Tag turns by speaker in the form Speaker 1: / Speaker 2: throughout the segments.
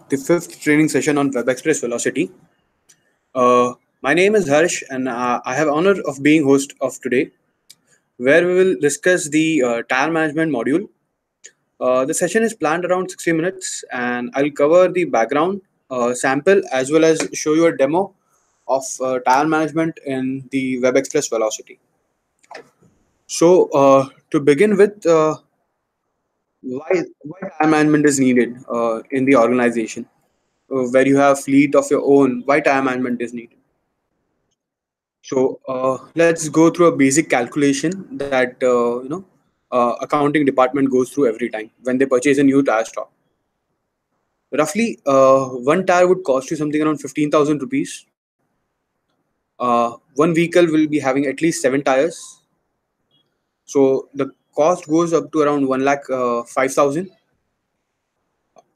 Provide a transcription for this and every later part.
Speaker 1: the fifth training session on WebXpress Velocity. My name is Harsh, and I have honor of being host of today, where we will discuss the tire management module. The session is planned around 60 minutes, and I'll cover the background, sample, as well as show you a demo of tire management in the WebXpress Velocity. So, to begin with, why tire management is needed in the organization? Where you have fleet of your own, why tire management is needed. So let's go through a basic calculation that accounting department goes through every time when they purchase a new tire stock. Roughly, one tire would cost you something around 15,000 rupees. One vehicle will be having at least 7 tires. So the cost goes up to around 1,05,000.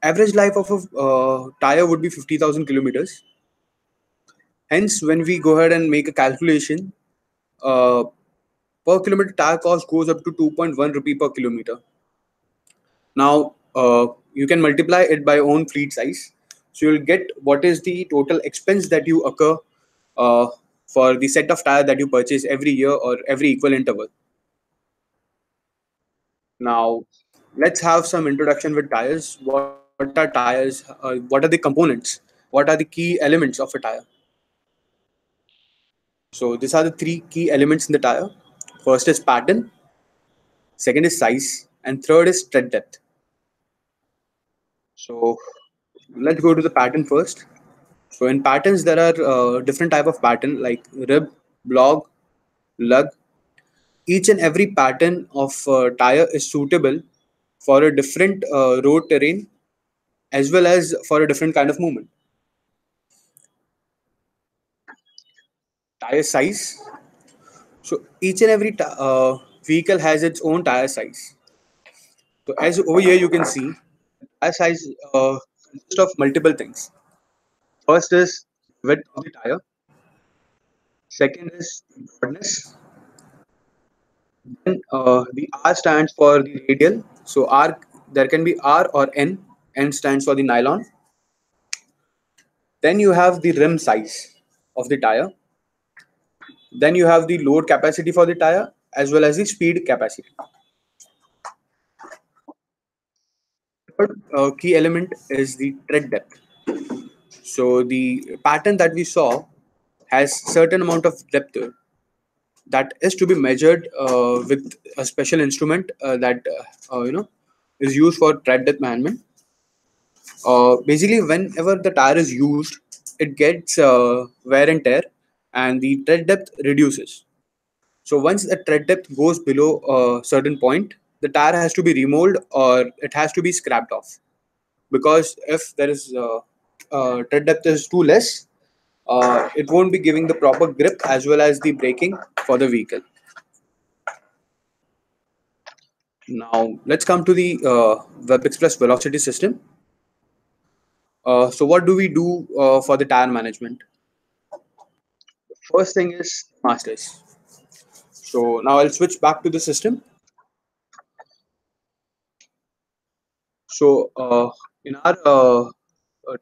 Speaker 1: Average life of a tire would be 50,000 kilometers. Hence, when we go ahead and make a calculation, uh, per kilometer tire cost goes up to 2.1 rupee per kilometer. Now, you can multiply it by own fleet size. So you'll get what is the total expense that you occur uh, for the set of tire that you purchase every year or every equal interval. Now, let's have some introduction with tires. What are tires? What are the components? What are the key elements of a tire? So these are the three key elements in the tire. First is pattern, second is size, and third is tread depth. So let's go to the pattern first. So in patterns, there are different type of pattern like rib, blog, lug. Each and every pattern of tire is suitable for a different road terrain as well as for a different kind of movement. Tire size. So each and every vehicle has its own tire size. So as over here you can see, tire size consists of multiple things. First is width of the tire. Second is broadness. Then the R stands for the radial. So R, there can be R or N. N stands for the nylon. Then you have the rim size of the tire. Then you have the load capacity for the tire as well as the speed capacity. Third key element is the tread depth. So the pattern that we saw has certain amount of depth to it that is to be measured with a special instrument that is used for tread depth management. Basically, whenever the tire is used, it gets wear and tear, and the tread depth reduces. So once the tread depth goes below a certain point, the tire has to be remolded or it has to be scrapped off. Because if there is tread depth is too less, it won't be giving the proper grip as well as the braking for the vehicle. Now let's come to the WebExpress velocity system. So what do we do for the tire management? First thing is masters. So now I'll switch back to the system. So in our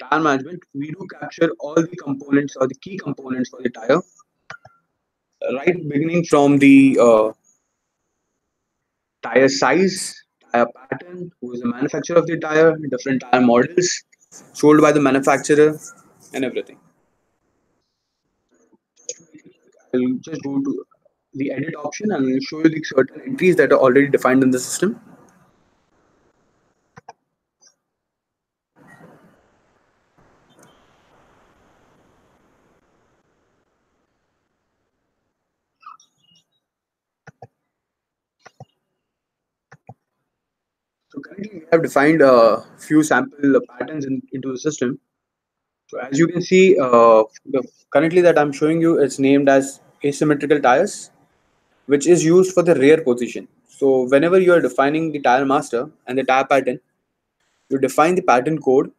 Speaker 1: tire management, we do capture all the components or the key components for the tire, right beginning from the tire size, tire pattern, who is the manufacturer of the tire, different tire models sold by the manufacturer, and everything. I'll just go to the edit option and I'll show you the certain entries that are already defined in the system. So currently we have defined a few sample patterns into the system. So as you can see, currently that I'm showing you is named as asymmetrical tires, which is used for the rear position. So whenever you are defining the tire master and the tire pattern, you define the pattern code,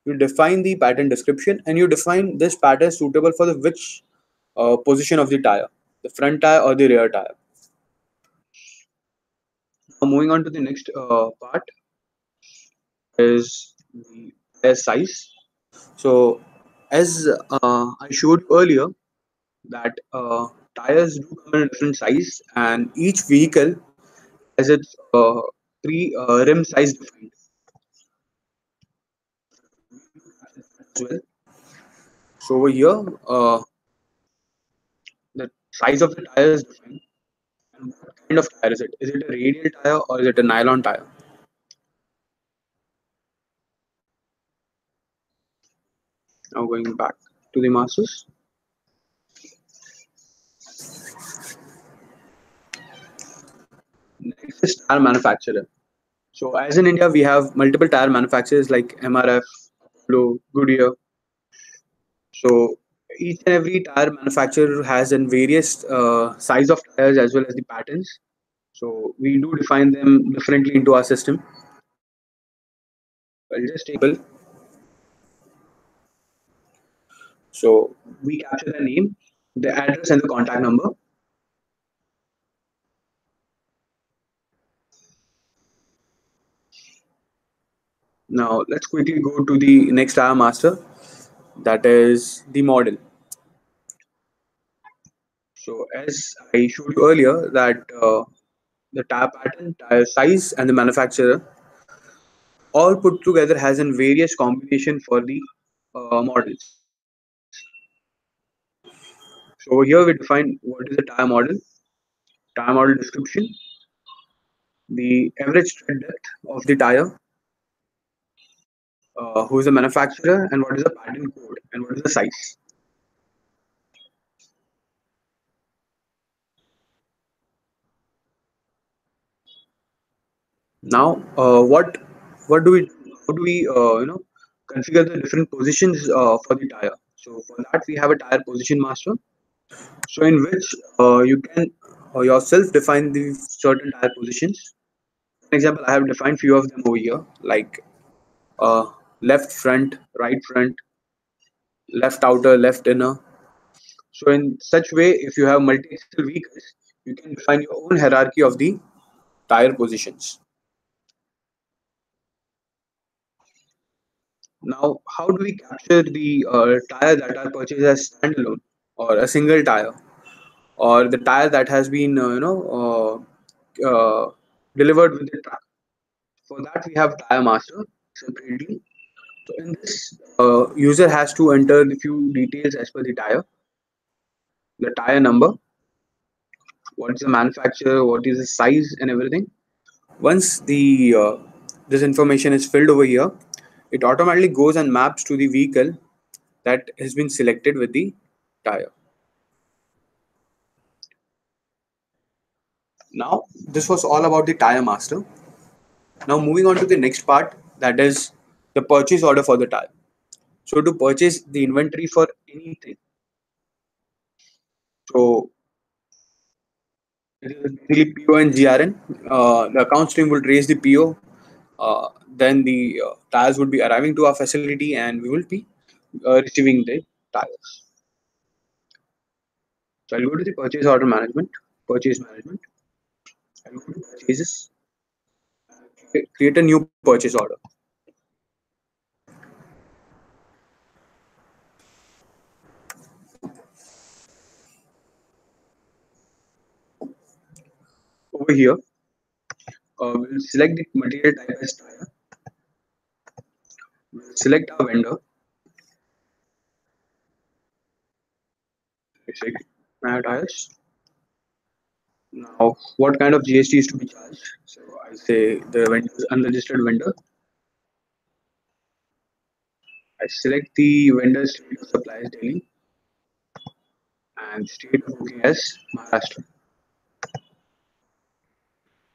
Speaker 1: you define the pattern description, and you define this pattern suitable for the which position of the tire, the front tire or the rear tire. Now moving on to the next part is the tire size. So, as I showed earlier, that tires do come in a different size, and each vehicle has its pre rim size defined as well. So over here, the size of the tire is defined. And what kind of tire is it? Is it a radial tire or is it a nylon tire? Now going back to the masters. Next is tire manufacturer. So as in India, we have multiple tire manufacturers like MRF, Apollo, Goodyear. So each and every tire manufacturer has in various size of tires as well as the patterns. So we do define them differently into our system. I'll just take example. So we capture the name, the address, and the contact number. Now let's quickly go to the next tire master, that is the model. So as I showed you earlier, that the tire pattern, tire size, and the manufacturer all put together has in various combination for the models. So over here we define what is the tire model description, the average tread depth of the tire, who is the manufacturer, and what is the pattern code, and what is the size. Now, what do we how do we configure the different positions for the tire? So for that we have a tire position master. So in which you can yourself define the certain tire positions. For example, I have defined few of them over here, like uh, left front, right front, left outer, left inner. So in such way, if you have multi-axle vehicles, you can define your own hierarchy of the tire positions. Now, how do we capture the tire that are purchased as standalone or a single tire, or the tire that has been delivered with the truck? For that, we have tire master separately. So in this, user has to enter the few details as per the tire number, what is the manufacturer, what is the size, and everything. Once the this information is filled over here, it automatically goes and maps to the vehicle that has been selected with the tire. Now, this was all about the tire master. Now, moving on to the next part, that is the purchase order for the tire. So, to purchase the inventory for anything, so it is basically PO and GRN. The accounts team will raise the PO. Then the tires would be arriving to our facility, and we will be receiving the tires. So, I'll go to the purchase order management, purchase management. I'll go to purchases, create a new purchase order. Over here, we'll select the material type as tire. We'll select our vendor. Select tires. Now, what kind of GST is to be charged? So I say the vendor is unregistered vendor. I select the vendor's state of supply as Delhi and state of booking as Maharashtra.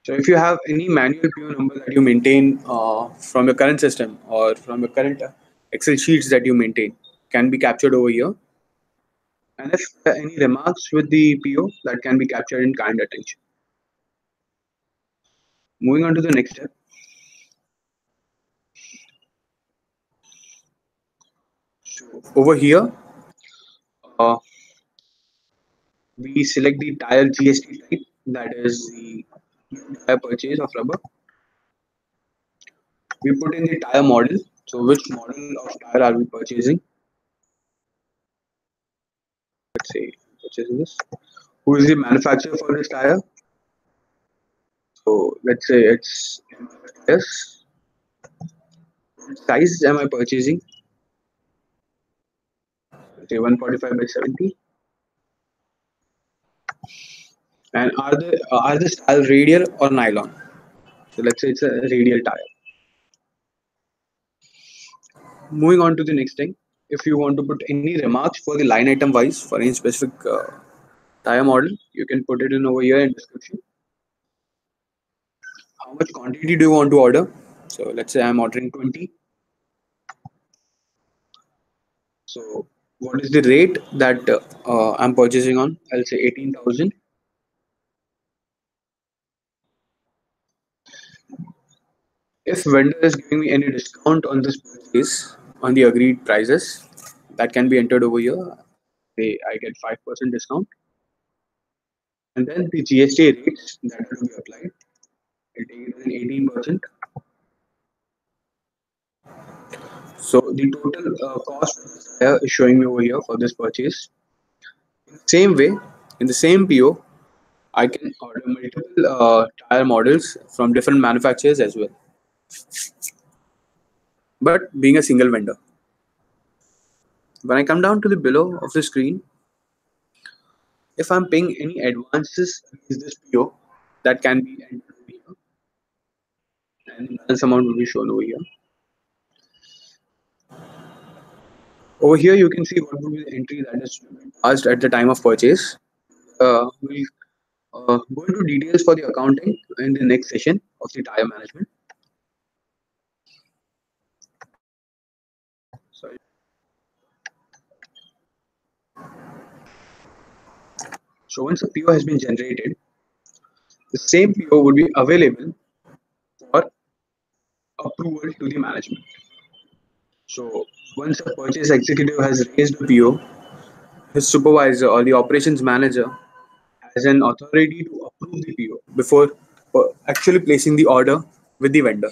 Speaker 1: So if you have any manual PO number that you maintain from your current system or from your current Excel sheets that you maintain, can be captured over here. And if there are any remarks with the PO, that can be captured in kind attention. Moving on to the next step. So over here, uh, we select the tire GST type, that is the tire purchase of rubber. We put in the tire model, So which model of tire are we purchasing? Let's say purchasing this. Who is the manufacturer for this tire? So let's say it's yes. What size am I purchasing? Let's say 145 by 70. And are the style radial or nylon? So let's say it's a radial tire. Moving on to the next thing, if you want to put any remarks for the line item wise for any specific tire model, you can put it in over here in description. How much quantity do you want to order? So let's say I'm ordering 20. So what is the rate that I'm purchasing on? I'll say 18,000. If vendor is giving me any discount on this purchase on the agreed prices, that can be entered over here. Say I get 5% discount, and then the GST rates that will be applied. I'll take it as an 18%. So the total cost of this tire is showing me over here for this purchase. Same way, in the same PO, I can order multiple tire models from different manufacturers as well. But being a single vendor, when I come down to the below of the screen, if I'm paying any advances against this PO, that can be entered over here, and the balance amount will be shown over here. Over here, you can see what will be the entry that is passed at the time of purchase. We'll go into details for the accounting in the next session of the tire management. Sorry. So once a PO has been generated, the same PO would be available for approval to the management. So once a purchase executive has raised a PO, his supervisor or the operations manager has an authority to approve the PO before actually placing the order with the vendor.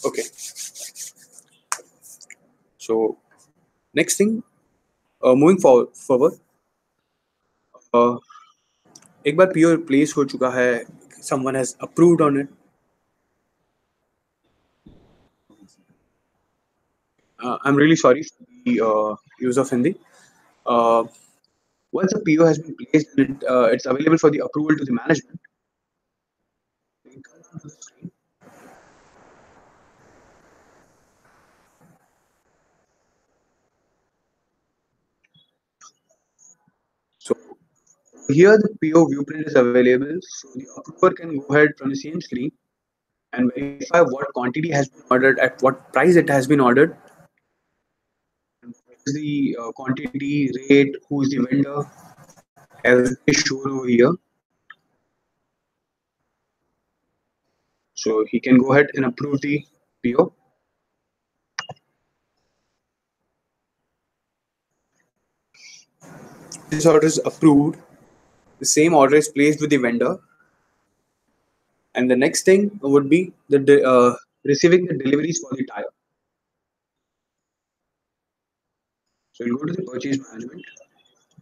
Speaker 1: Okay. So next thing, moving forward, uh, एक बार PO place हो चुका है, someone has approved on it. I'm really sorry for the use of Hindi. Uh, Once a PO has been placed and it's available for the approval to the management, so here the PO viewprint is available, so the approver can go ahead from the same screen and verify what quantity has been ordered, at what price it has been ordered, what is the quantity, rate, who is the vendor, everything is shown over here. So he can go ahead and approve the PO. This order is approved. The same order is placed with the vendor, and the next thing would be receiving the deliveries for the tire. So we'll go to the purchase management,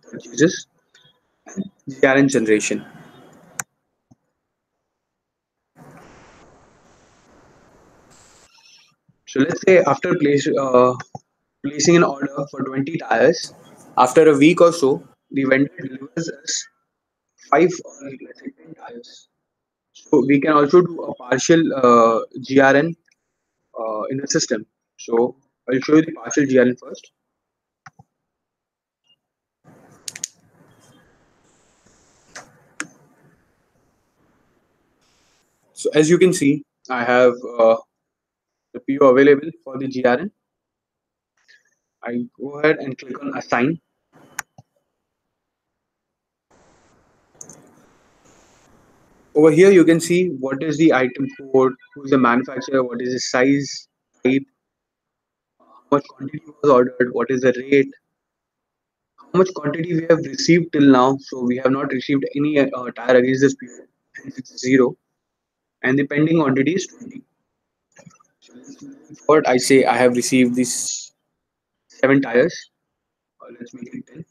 Speaker 1: purchases, and GRN generation. So let's say after placing an order for 20 tires, after a week or so, the vendor delivers us 5 or let's say 10 tires. So we can also do a partial GRN in the system. So I'll show you the partial GRN first. So as you can see, I have the PO available for the GRN. I go ahead and click on assign. Over here, you can see what is the item code, who is the manufacturer, what is the size, type, how much quantity was ordered, what is the rate, how much quantity we have received till now. So we have not received any tire against this period, hence it's zero, and the pending quantity is 20. What I say, I have received these 7 tires. Let's make it 10.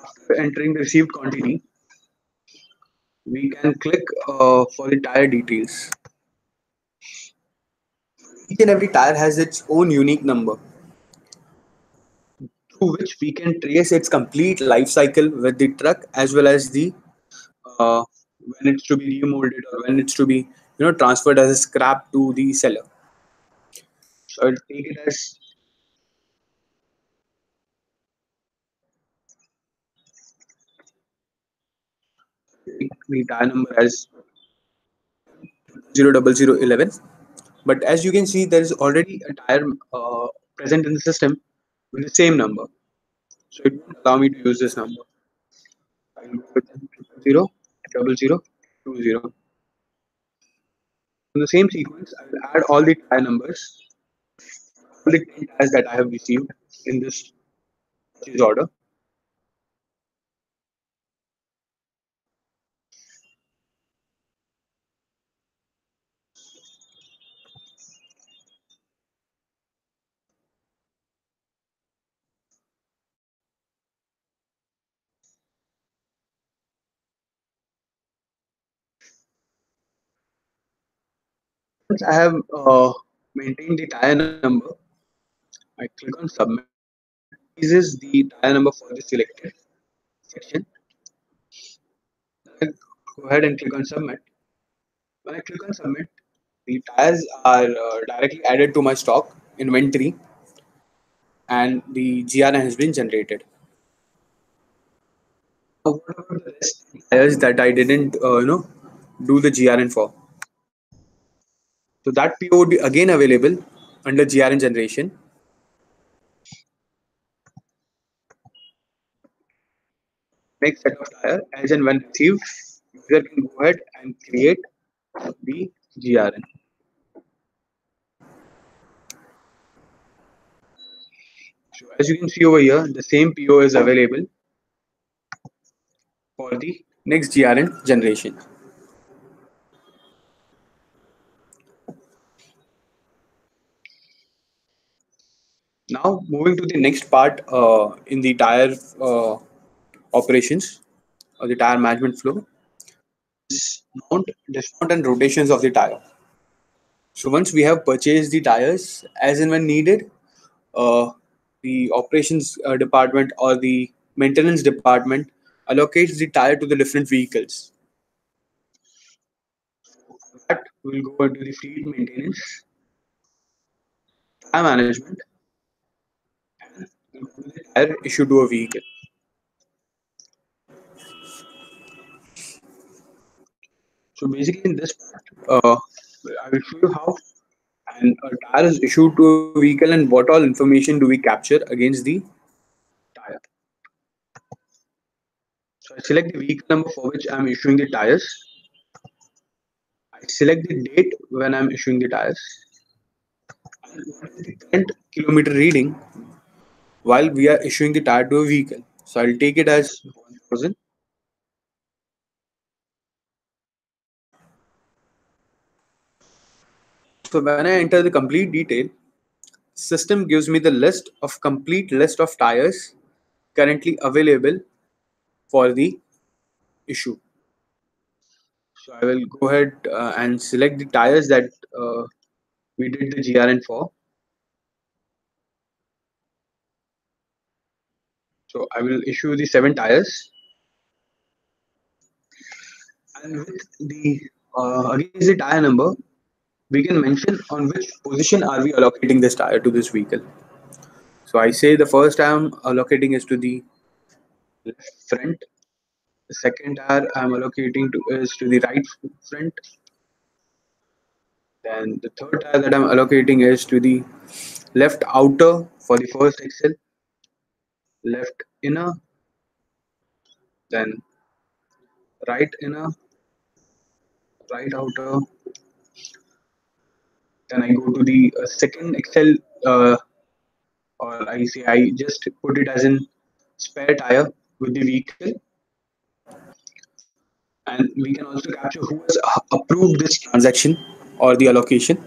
Speaker 1: After entering the received quantity, we can click for the tire details. Each and every tire has its own unique number through which we can trace its complete life cycle with the truck, as well as the uh, when it's to be remolded or when it's to be transferred as a scrap to the seller. So I'll take it as the tire number as 00011. But as you can see, there is already a tire present in the system with the same number. So it won't allow me to use this number. I will go with 00020. In the same sequence, I will add all the tire numbers, all the 10 tires that I have received in this purchase order. Once I have maintained the tire number, I click on submit. This is the tire number for the selected section. I go ahead and click on submit. When I click on submit, the tires are directly added to my stock inventory, and the GRN has been generated. Now, what about the rest tires that I didn't, do the GRN for? So that PO would be again available under GRN generation. Next set of tire, as and when received, user can go ahead and create the GRN. So as you can see over here, the same PO is available for the next GRN generation. Now moving to the next part in the tire operations or the tire management flow is dismount and rotations of the tire. So once we have purchased the tires as and when needed, uh, the operations department or the maintenance department allocates the tire to the different vehicles. That will go into the fleet maintenance, tire management, and the tire issued to a vehicle. So basically, in this part, I will show you how and a tire is issued to a vehicle and what all information do we capture against the tire. So I select the vehicle number for which I'm issuing the tires. I select the date when I'm issuing the tires. And what is the current kilometer reading while we are issuing the tire to a vehicle. So I'll take it as 1000. So when I enter the complete detail, system gives me the complete list of tires currently available for the issue. So I will go ahead and select the tires that we did the GRN for. So I will issue the 7 tires, and with the against the tire number, we can mention on which position are we allocating this tire to this vehicle. So I say the first I'm allocating is to the left front. The second tire I'm allocating to is to the right front. Then the third tire that I'm allocating is to the left outer for the first axle, left inner, then right inner, right outer. Then I go to the second axle uh, or I just put it as in spare tire with the vehicle, and we can also capture who has approved this transaction or the allocation.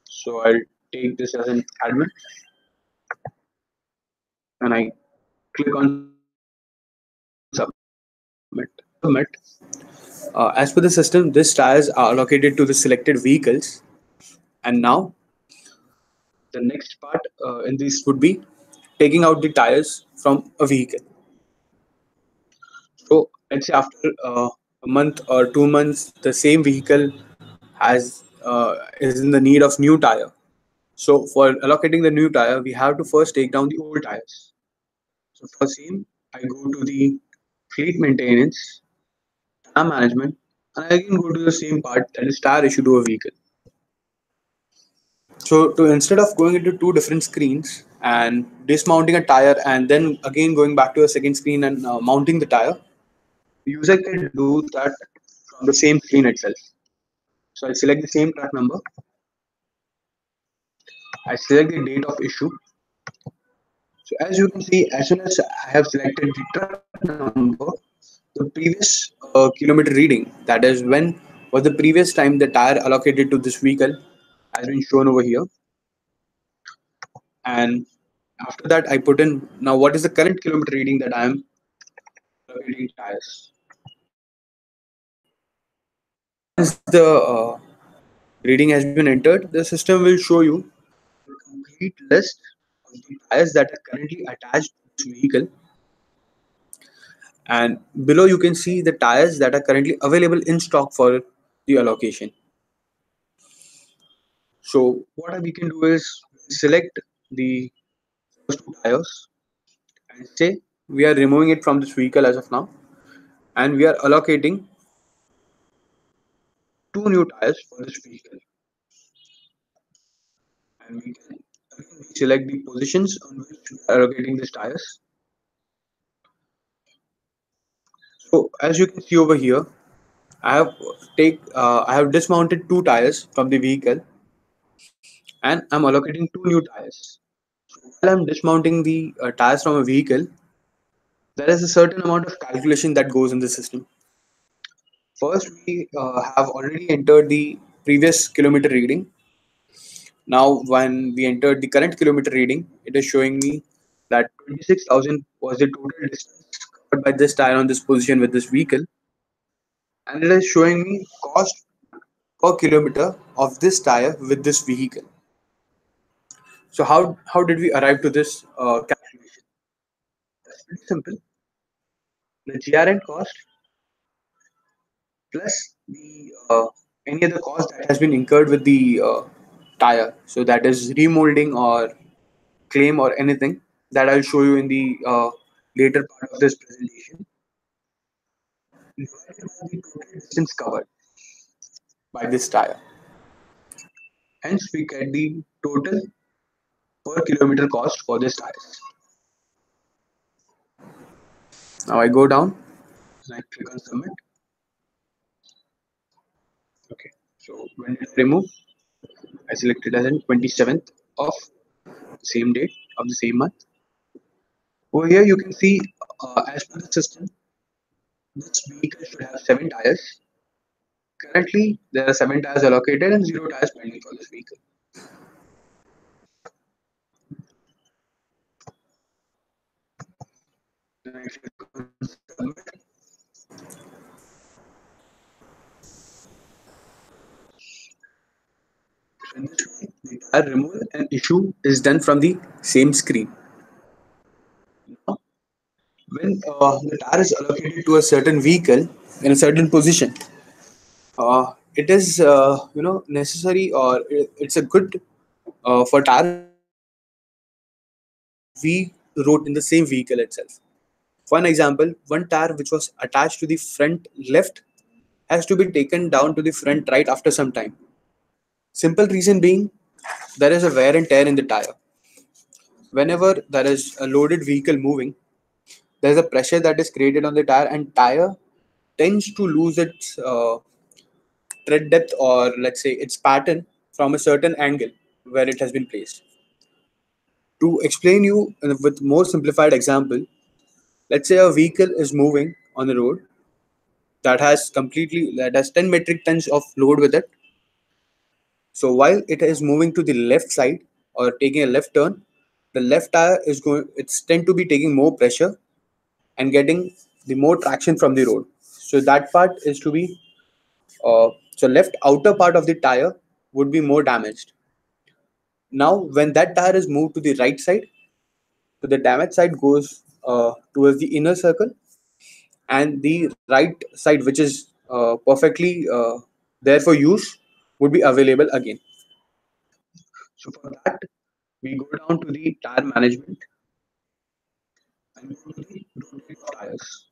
Speaker 1: So I'll take this as an admin and I click on submit. As per the system, these tires are allocated to the selected vehicles. And now the next part in this would be taking out the tires from a vehicle. So let's say after a month or 2 months, the same vehicle has is in the need of new tire. So for allocating the new tire, we have to first take down the old tires. So for same, I go to the fleet maintenance, tire management, and I again go to the same part, that is tire issue to a vehicle. So to instead of going into two different screens and dismounting a tire and then again going back to a second screen and mounting the tire, the user can do that from the same screen itself. So I select the same truck number, I select the date of issue. So as you can see, as soon as I have selected the truck number, the previous kilometer reading, that is when was the previous time the tire allocated to this vehicle, has been shown over here. And after that, I put in now what is the current kilometer reading that I am allocating tires. Once the reading has been entered, the system will show you the complete list of the tires that are currently attached to this vehicle, and below you can see the tires that are currently available in stock for the allocation. So what we can do is select the first two tires and say we are removing it from this vehicle as of now, and we are allocating two new tires for this vehicle. And we can select the positions on which we are allocating these tires. So as you can see over here, I have dismounted two tires from the vehicle and I'm allocating two new tires. While I'm dismounting the tires from a vehicle, there is a certain amount of calculation that goes in the system. First, we have already entered the previous kilometer reading. Now, when we entered the current kilometer reading, it is showing me that 26,000 was the total distance covered by this tire on this position with this vehicle, and it is showing me cost per kilometer of this tire with this vehicle. So how did we arrive to this calculation? That's pretty simple. The GRN cost plus the any other cost that has been incurred with the tire. So that is remolding or claim or anything that I'll show you in the later part of this presentation. Divided by the total distance covered by this tire. Hence, we get the total per kilometer cost for this tires. Now I go down and I click on submit. Okay. So when it remove, I select it as in 27th of the same date of the same month. Over here you can see as per the system, this vehicle should have 7 tires. Currently there are 7 tires allocated and 0 tires pending for this vehicle. Then I click on submit. So in this way, the tire removal and issue is done from the same screen. Now, when the tire is allocated to a certain vehicle in a certain position, it is necessary or it's a good for tires to be removed that we wrote in the same vehicle itself. For an example, one tire which was attached to the front left has to be taken down to the front right after some time. Simple reason being there is a wear and tear in the tire. Whenever there is a loaded vehicle moving, there is a pressure that is created on the tire, and tire tends to lose its tread depth or let's say its pattern from a certain angle where it has been placed. To explain you with more simplified example, let's say a vehicle is moving on the road that has 10 metric tons of load with it. So while it is moving to the left side or taking a left turn, the left tire is going it's tend to be taking more pressure and getting the more traction from the road. So that part is to be so left outer part of the tire would be more damaged. Now when that tire is moved to the right side, so the damaged side goes towards the inner circle, and the right side, which is perfectly there for use, would be available again. So for that, we go down to the tire management and go to the rotate of tires.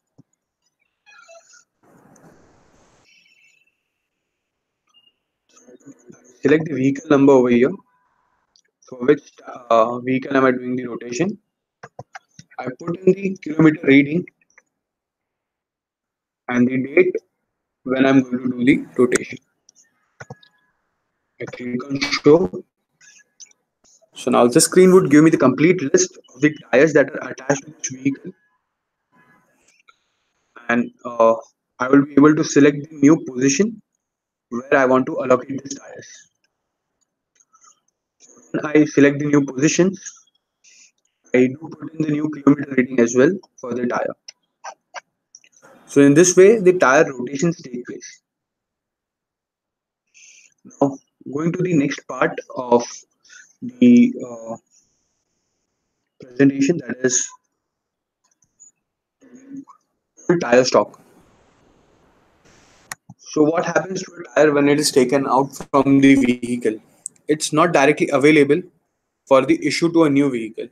Speaker 1: Select the vehicle number over here, for which vehicle am I doing the rotation. I put in the kilometer reading and the date when I'm going to do the rotation. I click on show. So now the screen would give me the complete list of the tires that are attached to this vehicle, and I will be able to select the new position where I want to allocate these tires. When I select the new positions, I do put in the new kilometer rating as well for the tire. So in this way, the tire rotations take place. Now, going to the next part of the presentation, that is full tire stock. So what happens to a tire when it is taken out from the vehicle? It's not directly available for the issue to a new vehicle.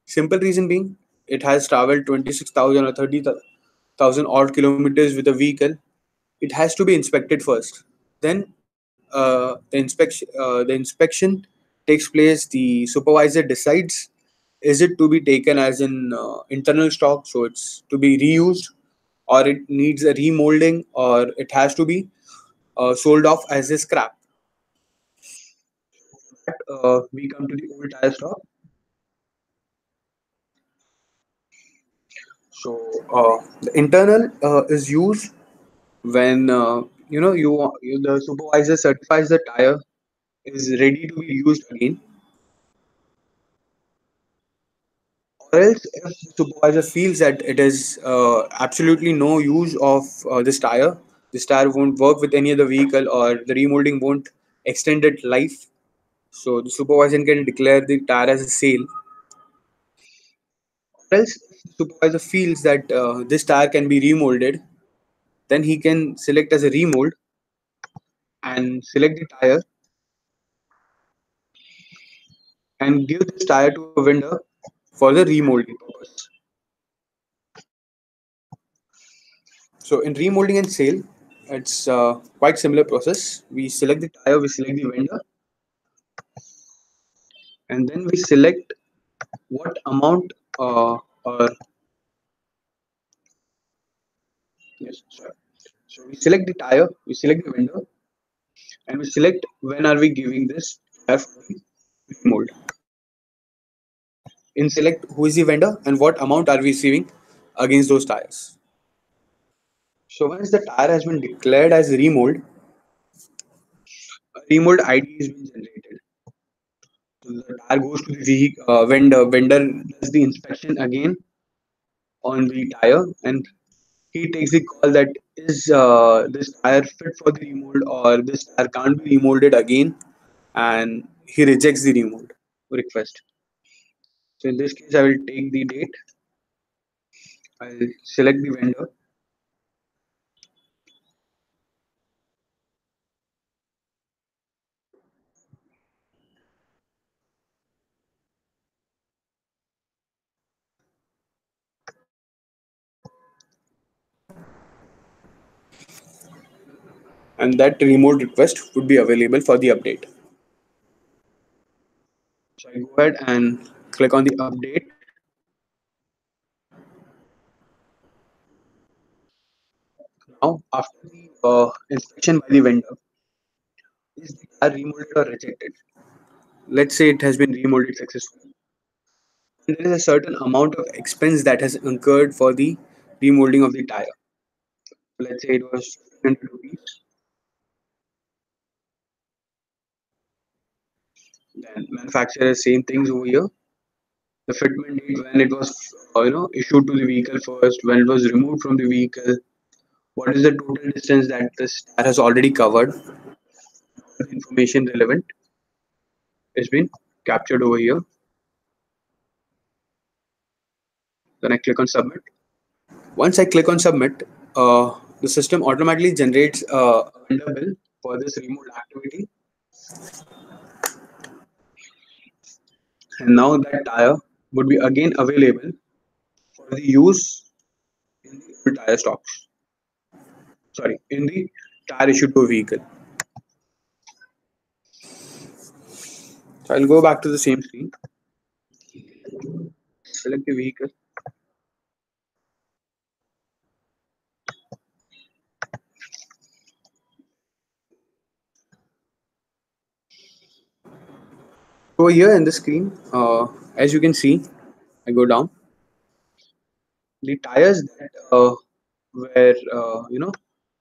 Speaker 1: Simple reason being, it has traveled 26,000 or 30,000 odd kilometers with a vehicle. It has to be inspected first. Then the inspection takes place. The supervisor decides, is it to be taken as an internal stock, so it's to be reused, or it needs a remolding, or it has to be sold off as a scrap. We come to the old tire stock. So the internal is used when the supervisor certifies the tire is ready to be used again, or else if supervisor feels that it is absolutely no use of this tire won't work with any other vehicle, or the remolding won't extend its life, so the supervisor can declare the tire as a sale. Or else if the supervisor feels that this tire can be remolded, then he can select as a remold and select the tire and give this tire to a vendor for the remolding purpose. So in remolding and sale, it's quite similar process. We select the tire, we select the vendor, and then we select what amount or yes, sorry. So we select the tire, we select the vendor, and we select when are we giving this tire for the remold. In select who is the vendor and what amount are we receiving against those tires. So once the tire has been declared as remold, a remold ID is being generated. So the tire goes to the vendor. Vendor does the inspection again on the tire, and he takes the call that is this tire fit for the remold, or this tire can't be remolded again, and he rejects the remold request. So in this case, I will take the date. I'll select the vendor, and that remold request would be available for the update. So I go ahead and click on the update. Now, after the inspection by the vendor, is the tire remolded or rejected? Let's say it has been remolded successfully. and there is a certain amount of expense that has incurred for the remolding of the tire. So let's say it was 100 rupees. Then manufacturer same things over here. The fitment date, when it was issued to the vehicle first, when it was removed from the vehicle, what is the total distance that this tire has already covered. The information relevant has been captured over here. Then I click on submit. Once I click on submit, the system automatically generates a vendor bill for this remote activity, and now that tire would be again available for the use in the old tire stocks. Sorry, in the tire issued to a vehicle. So I'll go back to the same screen, select the vehicle. Over here in the screen, as you can see, I go down. The tires that were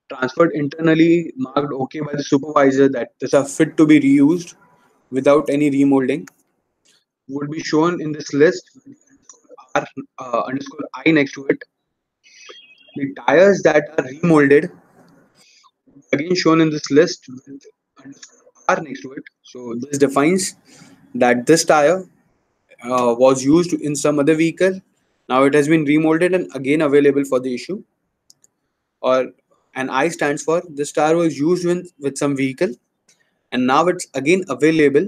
Speaker 1: transferred internally, marked OK by the supervisor that these are fit to be reused without any remolding, would be shown in this list with R underscore I next to it. The tires that are remolded, again shown in this list with underscore R next to it. So this defines that this tire was used in some other vehicle. Now it has been remolded and again available for the issue. Or an I stands for this tire was used with some vehicle and now it's again available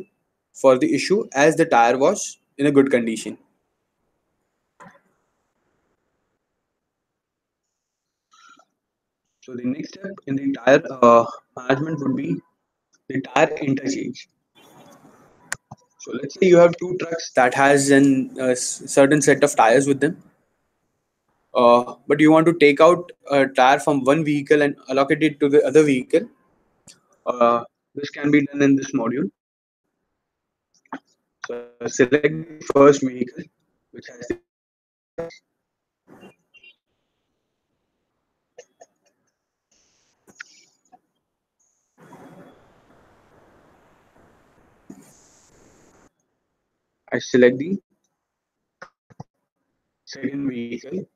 Speaker 1: for the issue as the tire was in a good condition. So the next step in the tire management would be the tire interchange. So let's say you have two trucks that has a certain set of tires with them, but you want to take out a tire from one vehicle and allocate it to the other vehicle. This can be done in this module. So I select the first vehicle, which has the tires. I select the second vehicle.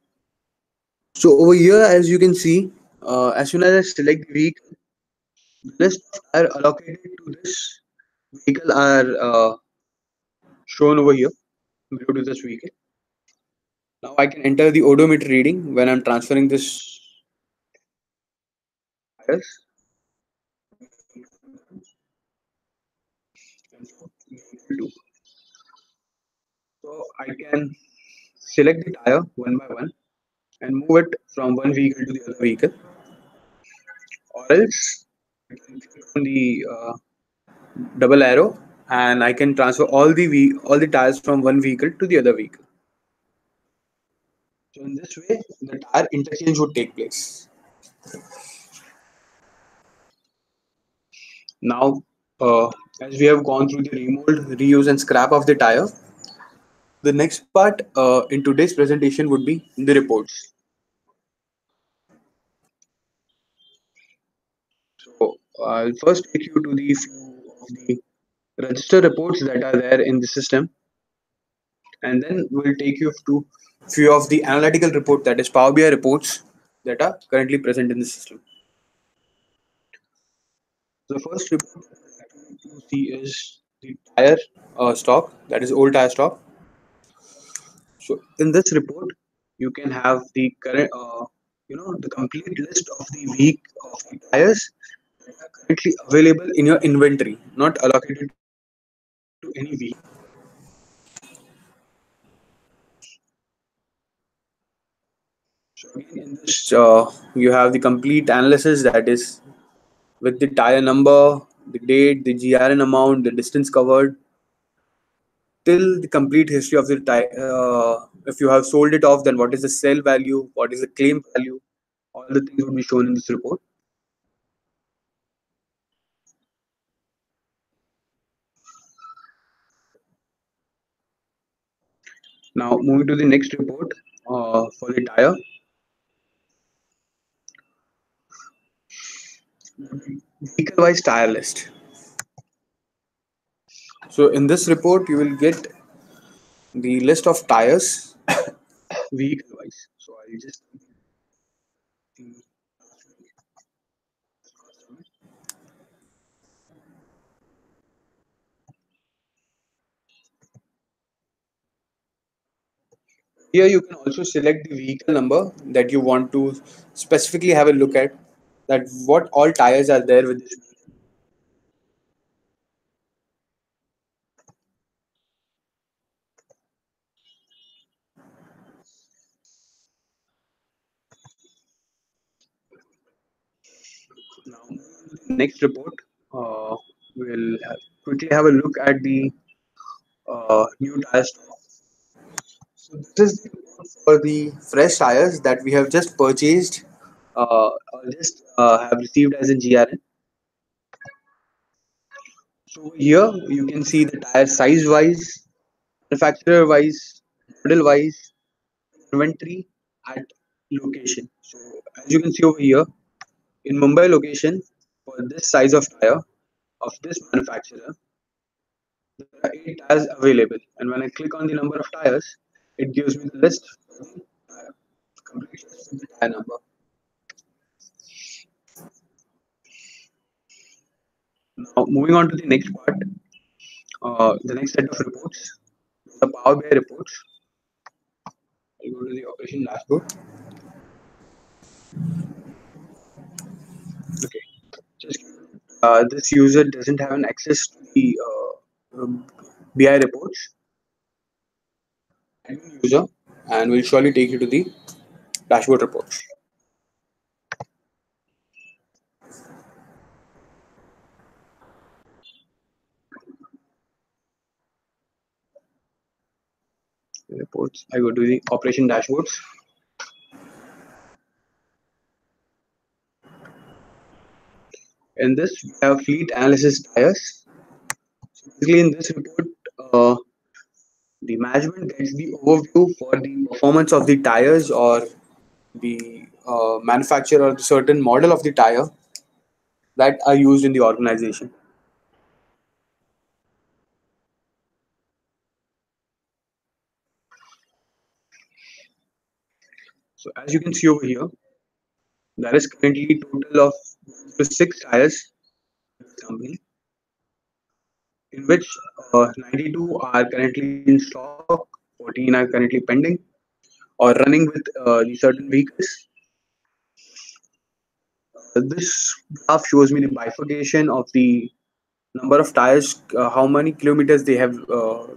Speaker 1: So over here, as you can see, as soon as I select the vehicle, the list of tire allocated to this vehicle are shown over here below to this vehicle. Now I can enter the odometer reading when I'm transferring this tires. So I can select the tire one by one and move it from one vehicle to the other vehicle, or else I can click on the double arrow and I can transfer all the tires from one vehicle to the other vehicle. So in this way, the tire interchange would take place. Now, as we have gone through the remold, reuse, and scrap of the tire, the next part in today's presentation would be the reports. So I'll first take you to the few of the register reports that are there in the system, and then we'll take you to few of the analytical report, that is Power BI reports, that are currently present in the system. The first report to see is the tire stock, that is old tire stock. So in this report, you can have the current, the complete list of the week of the tires that are currently available in your inventory, not allocated to any vehicle. So again, in this, you have the complete analysis, that is with the tire number, the date, the GRN amount, the distance covered, till the complete history of the tire. If you have sold it off, then what is the sell value, what is the claim value, all the things will be shown in this report. Now moving to the next report for the tire, vehicle-wise tire list. So in this report, you will get the list of tires vehicle-wise. So I'll just here you can also select the vehicle number that you want to specifically have a look at. That what all tires are there with this. Now, next report, uh, we'll quickly have a look at the new tire stock. So this is the report for the fresh tires that we have just purchased, or just have received as a GRN. So here you can see the tire size wise, manufacturer wise, model wise, inventory at location. So as you can see over here, in Mumbai location, for this size of tire of this manufacturer, there are 8 tires available. And when I click on the number of tires, it gives me the list for the tire, complete list with the tire number. Now moving on to the next part, the next set of reports, the Power BI reports. I go to the operation dashboard. Okay, just this user doesn't have an access to the BI reports. Admin user, and we'll surely take you to the dashboard reports. Reports. I go to the operation dashboards. In this, we have fleet analysis tires. So basically, in this report, uh, the management gets the overview for the performance of the tires or the manufacturer or the certain model of the tire that are used in the organization. So as you can see over here, there is currently a total of 6 tires in this company, in which 92 are currently in stock, 14 are currently pending or running with the certain vehicles. This graph shows me the bifurcation of the number of tires, how many kilometers they have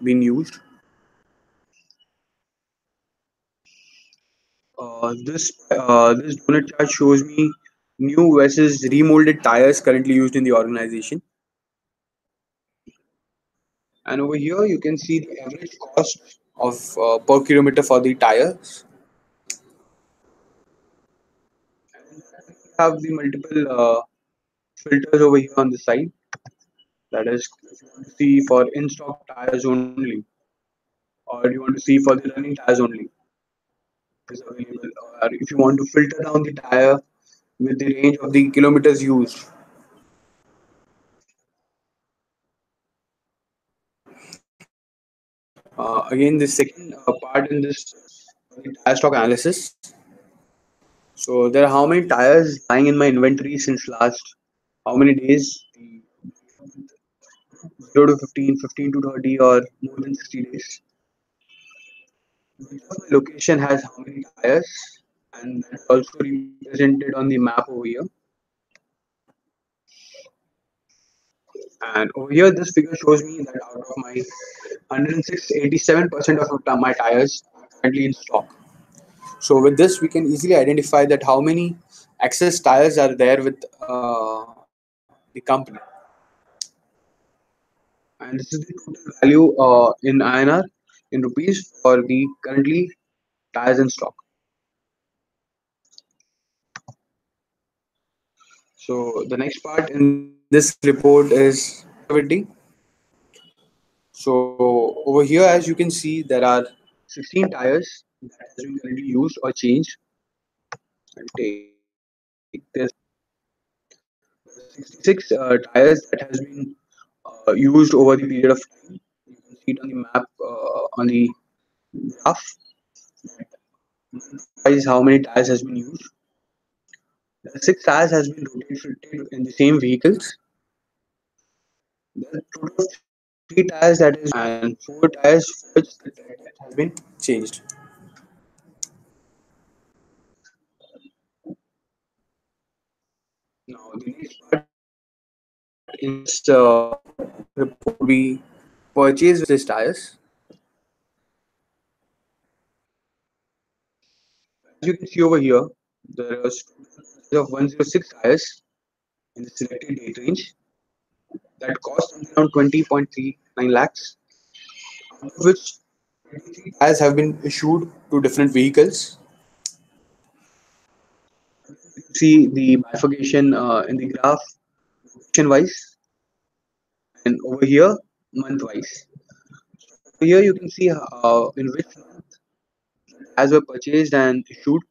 Speaker 1: been used. This donut chart shows me new versus remolded tires currently used in the organization. And over here, you can see the average cost of per kilometer for the tires. Have the multiple filters over here on the side. That is, if you want to see for in-stock tires only, or you want to see for the running tires only, is available. Or if you want to filter down the tire with the range of the kilometers used. Again, the second part in this the tire stock analysis. So there are how many tires lying in my inventory since last how many days? 0 to 15, 15 to 30, or more than 60 days. Which of my location has how many tires, and that's also represented on the map over here. And over here, this figure shows me that out of my 106, 87% of my tires are currently in stock. So with this, we can easily identify that how many excess tires are there with the company. And this is the total value in INR, in rupees, for the currently tires in stock. So the next part in this report is productivity. So over here, as you can see, there are 16 tires that has been currently used or changed. I'll take this 66 tires that has been used over the period of time. You can see it on the map on the graph. Month-wise, how many tires has been used. The 6 tires has been rotated in the same vehicles. The total of 3 tires that is and 4 tires for which the tread depth has been changed. Now the next part in this report would be purchase these tires. As you can see over here, there was total of 106 tires in the selected date range that cost around 20.39 lakhs, out of which 23 tires have been issued to different vehicles. See the bifurcation in the graph, location wise, and over here, month wise. Here you can see in which month tires were purchased and issued,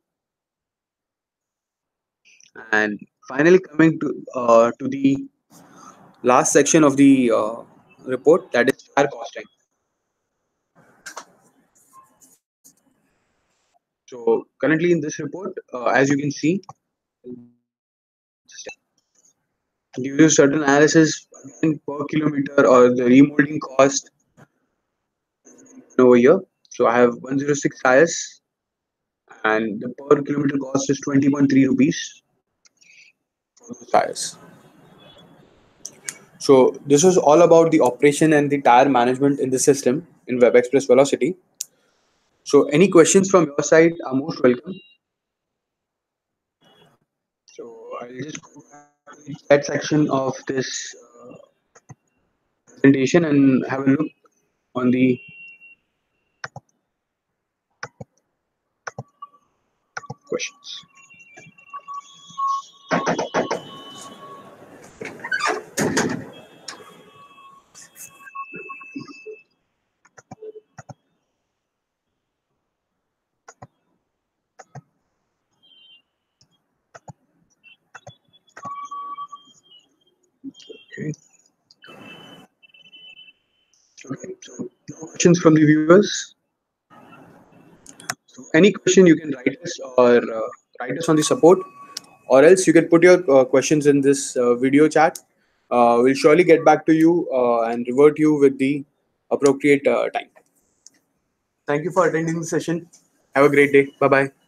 Speaker 1: and finally coming to the last section of the report, that is tire costing. So currently in this report, as you can see, due to certain analysis again per kilometer or the remolding cost over here. So I have 106 tires and the per kilometer cost is 20.3 rupees for those tires. So this was all about the operation and the tire management in the system in WebXpress Velocity. So any questions from your side are most welcome. So I'll just go back to the chat section of this presentation and have a look on the questions. Okay. Okay. So no questions from the viewers. So any question you can write us or write us on the support, or else you can put your questions in this video chat. We'll surely get back to you and revert you with the appropriate time. Thank you for attending the session. Have a great day. Bye bye.